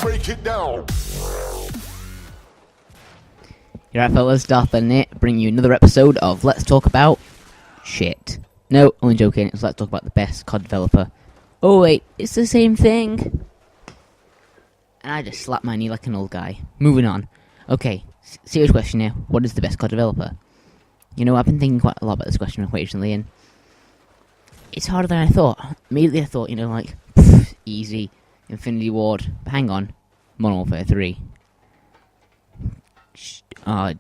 Break it down. You're right, fellas, Darth and Nick bring you another episode of Let's Talk About Shit. No, only joking, it's Let's Talk About the best COD developer. Oh wait, it's the same thing. And I just slapped my knee like an old guy. Moving on. Okay, serious question here. What is the best COD developer? You know, I've been thinking quite a lot about this question quite recently, and it's harder than I thought. Immediately I thought, like, easy, Infinity Ward. But hang on, Modern Warfare 3. Oh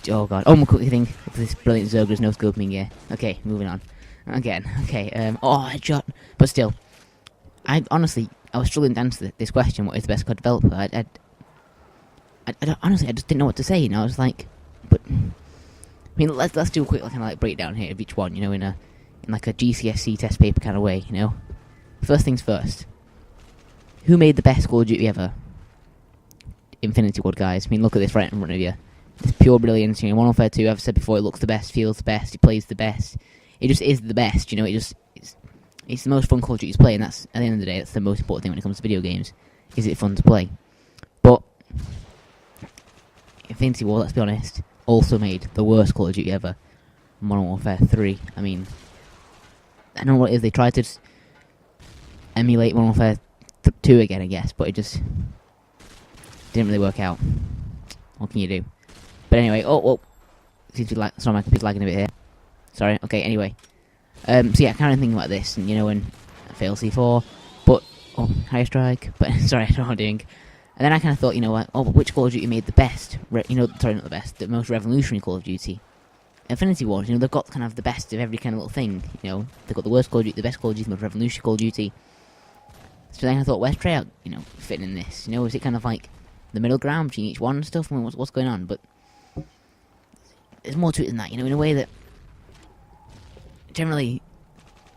god. Oh, my quickly think of this brilliant Zerger's no scoping gear. Okay, moving on. Again, okay, headshot. But still, I was struggling to answer this question, what is the best COD developer? I honestly, I just didn't know what to say, I was like, but, let's do a quick, breakdown here of each one, in like a GCSE test paper kind of way, First things first. Who made the best Call of Duty ever? Infinity Ward, guys. Look at this right in front of you. It's pure brilliance, Modern Warfare 2, I've said before, it looks the best, feels the best, it plays the best. It just is the best, it's the most fun Call of Duty to play, and that's, at the end of the day, that's the most important thing when it comes to video games. Is it fun to play? But Infinity Ward, let's be honest, also made the worst Call of Duty ever. Modern Warfare 3. I don't know what it is, they tried to just emulate Modern Warfare 2 again, I guess, but it just didn't really work out. What can you do? But anyway, seems to be sorry, my computer's lagging a bit here. Sorry, okay, anyway. So yeah, kind of thinking about this, and when I fail C4, but, high strike, but, sorry, I don't know what I'm doing. And then I kind of thought, but which Call of Duty made the best, sorry, not the best, the most revolutionary Call of Duty? Infinity Ward, they've got kind of the best of every kind of little thing, they've got the worst Call of Duty, the best Call of Duty, the most revolutionary Call of Duty. So then I thought, where's Treyarch, fitting in this? Is it kind of like the middle ground between each one and stuff? What's going on? But there's more to it than that, in a way that generally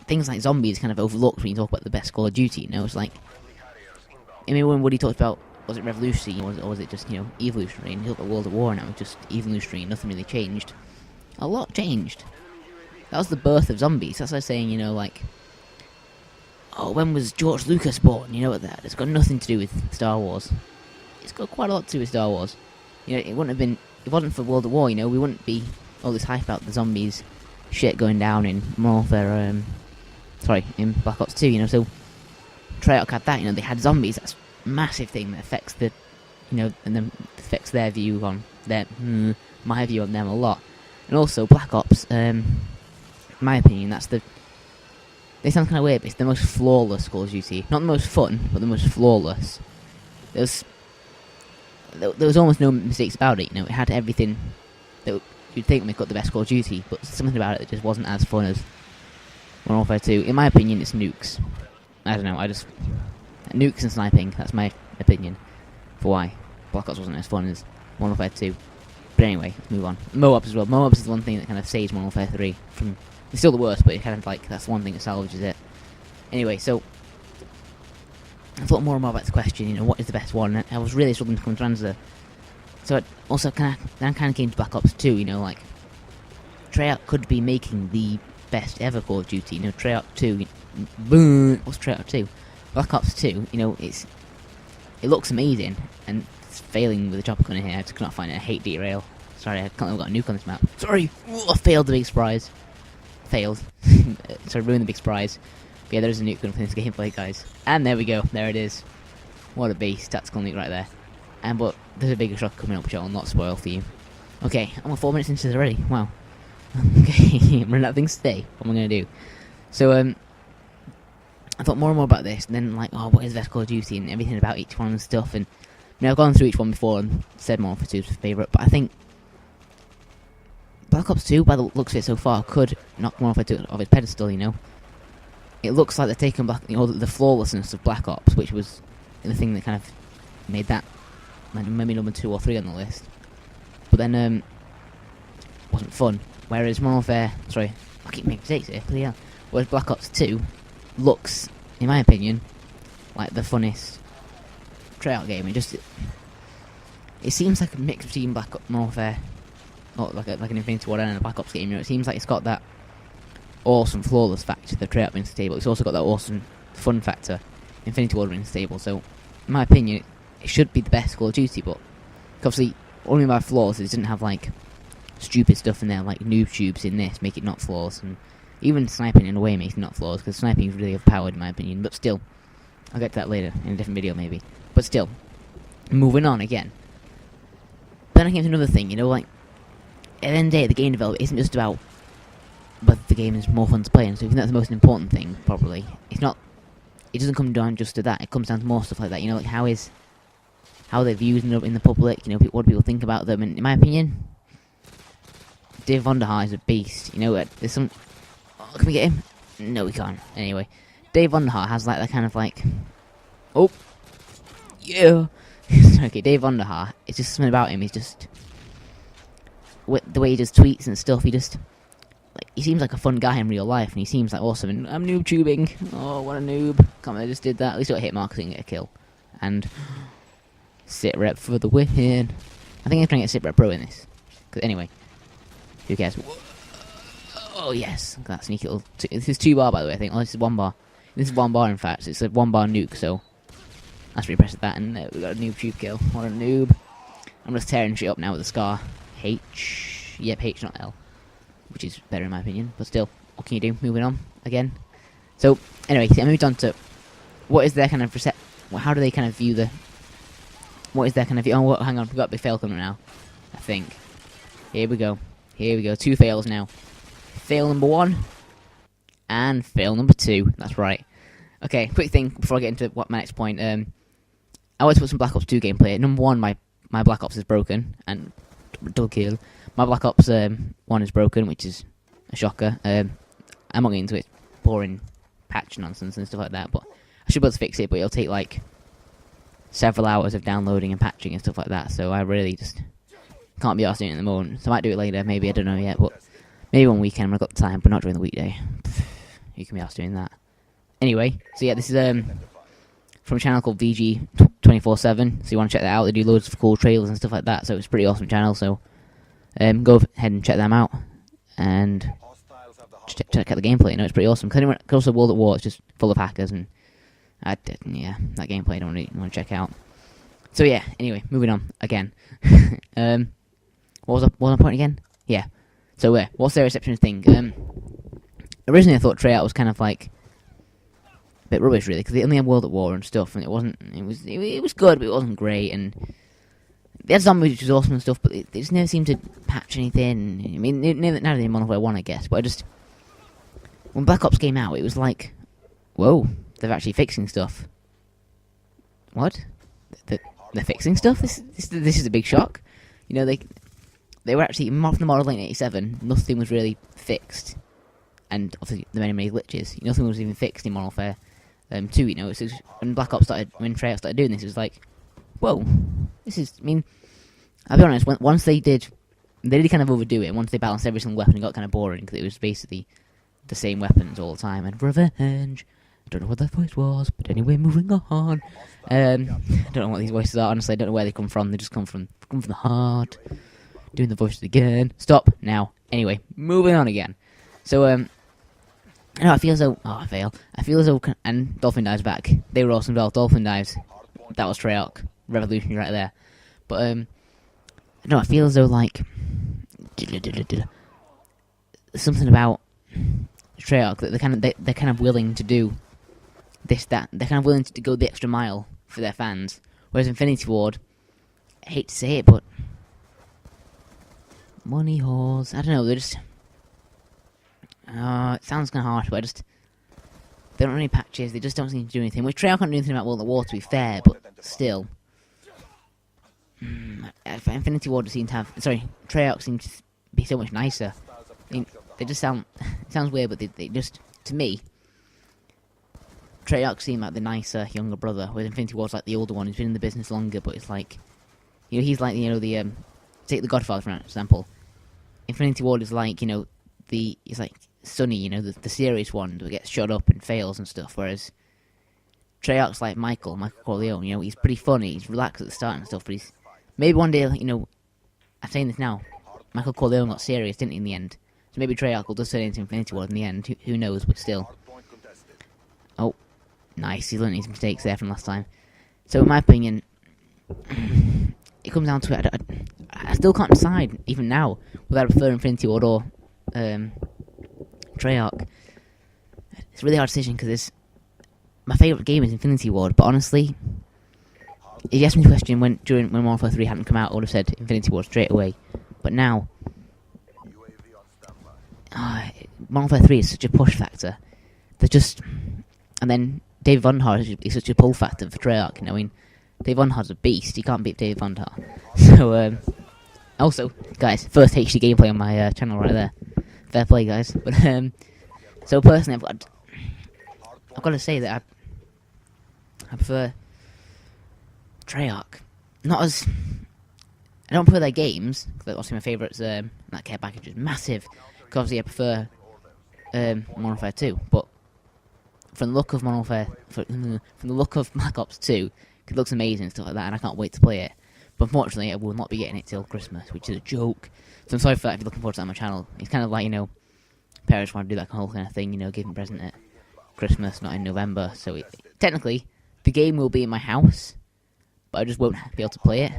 things like zombies kind of overlooked when you talk about the best Call of Duty, it's like, when Woody talked about, was it revolutionary, or was it just, evolutionary, and you look at World at War now, it's just evolutionary, nothing really changed. A lot changed. That was the birth of zombies, that's like saying, when was George Lucas born, that, it's got nothing to do with Star Wars. It's got quite a lot to do with Star Wars. It wouldn't have been, if it wasn't for World at War, we wouldn't be all this hype about the zombies shit going down in Modern Warfare, in Black Ops 2, so Treyarch had that, they had zombies, that's a massive thing that affects the, and then affects their view on, my view on them a lot. And also, Black Ops, in my opinion, they sound kind of weird, but it's the most flawless Call of Duty. Not the most fun, but the most flawless. There was almost no mistakes about it, it had everything that you'd think would make up the best Call of Duty, but something about it that just wasn't as fun as Modern Warfare 2. In my opinion, it's nukes. I don't know, nukes and sniping, that's my opinion for why Black Ops wasn't as fun as Modern Warfare 2. But anyway, let's move on. MOABs as well. MOABs is the one thing that kind of saves Modern Warfare 3 from... It's still the worst, but it kind of that's one thing that salvages it. Anyway, so I thought more and more about this question, what is the best one? And I was really struggling to come to answer. So it also then I kind of came to Black Ops 2, Treyarch could be making the best ever Call of Duty, Treyarch 2, boom, what's Treyarch 2? Black Ops 2, it looks amazing, and it's failing with the chopper gunner here, I just cannot find it, I hate derail. Sorry, I can't believe I've got a nuke on this map. Sorry, I failed the big surprise. Failed. So I ruined the big surprise. But yeah, there is a nuke gun for this gameplay, guys. And there we go. There it is. What a beast. Tactical nuke right there. But there's a bigger shot coming up, which I will not spoil for you. Okay, I'm 4 minutes into this already. Wow. Okay, I'm running out of things to say. What am I going to do? So, I thought more and more about this, and then, what is the best Call of Duty, and everything about each one and stuff, and I've gone through each one before and said Modern Warfare 2 is my favourite, but I think Black Ops 2, by the looks of it so far, could knock Modern Warfare 2 off its pedestal, It looks like they're taking back, the flawlessness of Black Ops, which was the thing that kind of made that maybe number 2 or 3 on the list. But then, wasn't fun. Whereas Modern Warfare, sorry, I keep making mistakes here, but yeah. Whereas Black Ops 2 looks, in my opinion, like the funnest Treyarch game. It seems like a mix between Black Ops Modern Warfare, or like an Infinity Ward and a Black Ops game. It seems like it's got that awesome flawless factor that Treyarch brings to the table. It's also got that awesome fun factor. Infinity Ward remains stable. So, in my opinion, it should be the best Call of Duty, but obviously, only by flaws is it didn't have like stupid stuff in there, like noob tubes in this make it not flawless, and even sniping in a way makes it not flawless, because sniping is really overpowered in my opinion. But still, I'll get to that later in a different video maybe. But still, moving on again. Then I came to another thing, you know, like at the end of the day, the game development isn't just about whether the game is more fun to play, and so I think that's the most important thing. Probably, it's not. It doesn't come down just to that. It comes down to more stuff like that. You know, like how they're viewed in the public. You know, what do people think about them? And in my opinion, Dave Vonderhaar is a beast. You know, there's some. Oh, can we get him? No, we can't. Anyway, Dave Vonderhaar has like that kind of like. Oh, yeah. Okay, Dave Vonderhaar. It's just something about him. He's just the way he does tweets and stuff. He seems like a fun guy in real life, and he seems like awesome. And I'm noob tubing. Oh, what a noob! Can't believe I just did that. At least I got hit mark, so I didn't get a kill. And sit rep for the win. I think I'm trying to get sit rep pro in this. Cause anyway, who cares? Oh yes, that sneaky little. This is 2 bar by the way. I think. Oh, this is 1 bar. This is 1 bar in fact. So it's a 1 bar nuke. So that's pretty impressive. That, and we got a noob tube kill. What a noob! I'm just tearing shit up now with the scar. H. Yep, H not L. Which is better in my opinion, but still, what can you do? Moving on again. So anyway, I moved on to what is their kind of how do they kind of view the? What is their kind of view? Oh, hang on, we've got a big fail coming now. I think. Here we go. 2 fails now. Fail number 1 and fail number 2. That's right. Okay, quick thing before I get into my next point. I want to put some Black Ops 2 gameplay. Number 1, my Black Ops is broken and double kill. My Black Ops 1 is broken, which is a shocker. I'm not getting into it. Boring patch nonsense and stuff like that, but I should be able to fix it, but it'll take like several hours of downloading and patching and stuff like that, so I really just can't be arsed doing it at the moment. So I might do it later, maybe, I don't know yet, but maybe one weekend when I've got the time, but not during the weekday. You can be arsed doing that. Anyway, so yeah, this is from a channel called VG247, so you want to check that out. They do loads of cool trailers and stuff like that, so it's a pretty awesome channel, so go ahead and check them out, and check out the gameplay. You know, it's pretty awesome. Because also World at War, it's just full of hackers, and yeah, that gameplay I don't really want to check out. So yeah, anyway, moving on again. What was my point again? Yeah. So what's their reception thing? Originally I thought Treyarch was kind of like a bit rubbish, really, because they only had World at War and stuff, and it was good, but it wasn't great, and they had zombies, which was awesome and stuff, but they just never seemed to patch anything. I mean, now they're in Modern Warfare 1, I guess, but when Black Ops came out, it was like, whoa, they're actually fixing stuff. What? They're fixing stuff? This is a big shock. You know, they were actually, from the model in 87, nothing was really fixed. And obviously, the many glitches. Nothing was even fixed in Modern Warfare 2, you know. It was, when Treyarch started doing this, it was like, whoa, this is, I mean, I'll be honest, once they did kind of overdo it, once they balanced every single weapon, it got kind of boring, because it was basically the same weapons all the time, and revenge, I don't know what that voice was, but anyway, moving on. I don't know what these voices are, honestly, I don't know where they come from, they just come from the heart, doing the voices again, stop, now, anyway, moving on again. So, I feel as though, I feel as though, and Dolphin Dives back, they were awesome as well, Dolphin Dives, that was Treyarch, revolutionary right there, but, no, I feel as though, like, something about Treyarch that they're kind of willing to do this, that, they're kind of willing to go the extra mile for their fans, whereas Infinity Ward, I hate to say it, but money whores, I don't know, they're just, it sounds kind of harsh, but they don't really patches, they just don't seem to do anything, which Treyarch can't do anything about World at War, to be fair, but still, Infinity Ward seem to have, Treyarch seem to be so much nicer. I mean, they just sound, it sounds weird, but they just, to me, Treyarch seem like the nicer younger brother, whereas Infinity Ward's like the older one who's been in the business longer, but it's like, you know, he's like, you know, take the Godfather for example. Infinity Ward is like, you know, he's like Sonny, you know, the serious one that gets shot up and fails and stuff, whereas Treyarch's like Michael Corleone, you know, he's pretty funny, he's relaxed at the start and stuff, but he's, maybe one day, you know, I'm saying this now, Michael Corleone got serious, didn't he, in the end? So maybe Treyarch will just turn into Infinity Ward in the end, who knows, but still. Oh, nice. He's learned his mistakes there from last time. So in my opinion, it comes down to it. I still can't decide, even now, whether I prefer Infinity Ward or Treyarch. It's a really hard decision because my favourite game is Infinity Ward, but honestly, if you asked me the question when Modern Warfare 3 hadn't come out, I would have said Infinity Ward straight away. But now, Modern Warfare 3 is such a push factor. And then David Von Haar is such a pull factor for Treyarch. You know, I mean, David Von Haar's a beast. You can't beat David Von Haar. So, also, guys, first HD gameplay on my channel right there. Fair play, guys. But so personally, I've got to say that I prefer Treyarch. Not as I don't prefer their games, because obviously my favourites, that care package is massive. Because obviously I prefer Modern Warfare 2, but from the look of from the look of Black Ops 2, it looks amazing and stuff like that, and I can't wait to play it. But unfortunately, I will not be getting it till Christmas, which is a joke. So I'm sorry for that if you're looking forward to that on my channel. It's kind of like, you know, parents want to do that whole kind of thing, you know, give them a present at Christmas, not in November. So technically, the game will be in my house, but I just won't be able to play it.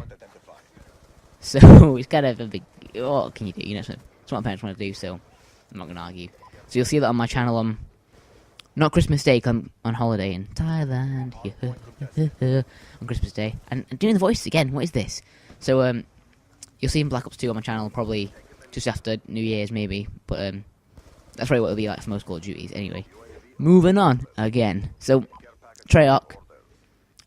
So it's kind of a big. What can you do? You know, it's what my parents want to do. So I'm not going to argue. So you'll see that on my channel on not Christmas Day. I'm on holiday in Thailand on Christmas Day, and I'm doing the voice again. What is this? So you'll see in Black Ops 2 on my channel probably just after New Year's maybe. But that's probably what it'll be like for most Call of Duties. Anyway, moving on again. So Treyarch,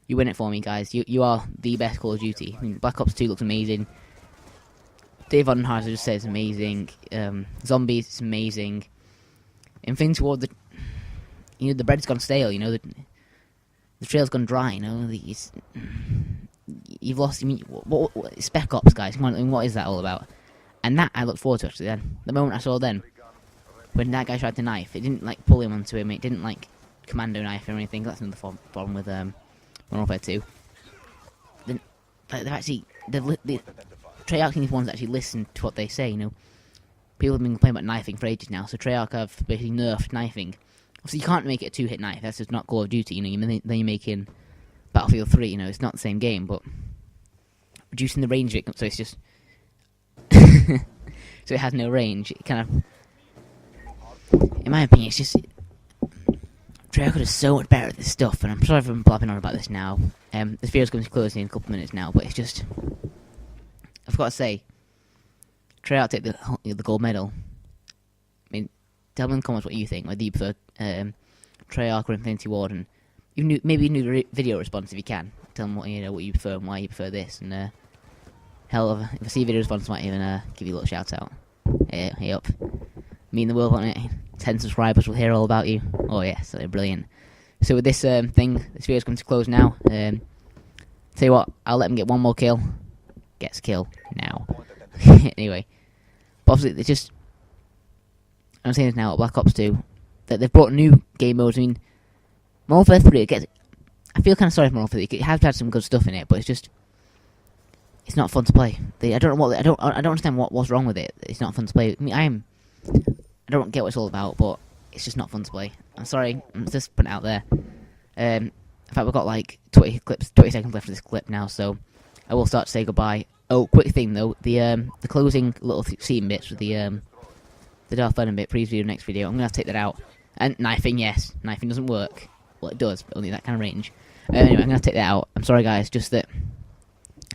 you win it for me, guys. You are the best Call of Duty. I mean, Black Ops 2 looks amazing. Dave Von Haar just says amazing. Zombies, it's amazing. Infinity Ward, the bread's gone stale. You know, the trail's gone dry. You know, you've lost. I mean, what Spec Ops, guys? Come on, I mean, what is that all about? And that I look forward to actually. Then the moment I saw when that guy tried to knife, it didn't like pull him onto him. It didn't like commando knife or anything. That's another problem with Modern Warfare 2. Then they've actually the Treyarch are the ones that actually listen to what they say. You know, people have been complaining about knifing for ages now. So Treyarch have basically nerfed knifing. Obviously, you can't make it a two-hit knife. That's just not Call of Duty. You know, then you're making Battlefield 3. You know, it's not the same game, but reducing the range of it, so it's just so it has no range. It kind of, in my opinion, it's just Treyarch is so much better at this stuff. And I'm sorry if I'm blabbing on about this now. This video's going to close in a couple of minutes now, but it's just, I've got to say, Treyarch take the gold medal. I mean, tell me in the comments what you think. Whether you prefer Treyarch or Infinity Ward, and maybe do a video response if you can. Tell them what you prefer and why you prefer this. And hell, if I see a video response, I might even give you a little shout out. Hey up, me and the world on it. 10 subscribers will hear all about you. Oh yeah, so they're brilliant. So with this this video's going to close now. Tell you what, I'll let him get one more kill. Gets kill now. Anyway, but obviously it's just, I'm saying this now at Black Ops 2, that they've brought new game modes. I mean, Modern Warfare 3, I feel kind of sorry for Modern Warfare 3. It has had some good stuff in it, but it's not fun to play. I don't understand what's wrong with it. It's not fun to play. I mean, I don't get what it's all about, but it's just not fun to play. I'm sorry, I'm just putting it out there. In fact, we've got like 20 seconds left of this clip now, so I will start to say goodbye. Oh, quick thing though, the closing little scene bits with the Darth Vader bit, please do the next video. I'm gonna have to take that out. And knifing, yes, knifing doesn't work. Well, it does, but only that kind of range. Anyway, I'm gonna have to take that out. I'm sorry, guys. Just that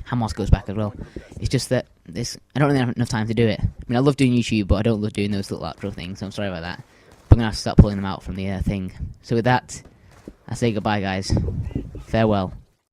Hamas goes back as well. It's just that I don't really have enough time to do it. I mean, I love doing YouTube, but I don't love doing those little outro things. So I'm sorry about that. But I'm gonna have to start pulling them out from the thing. So with that, I say goodbye, guys. Farewell.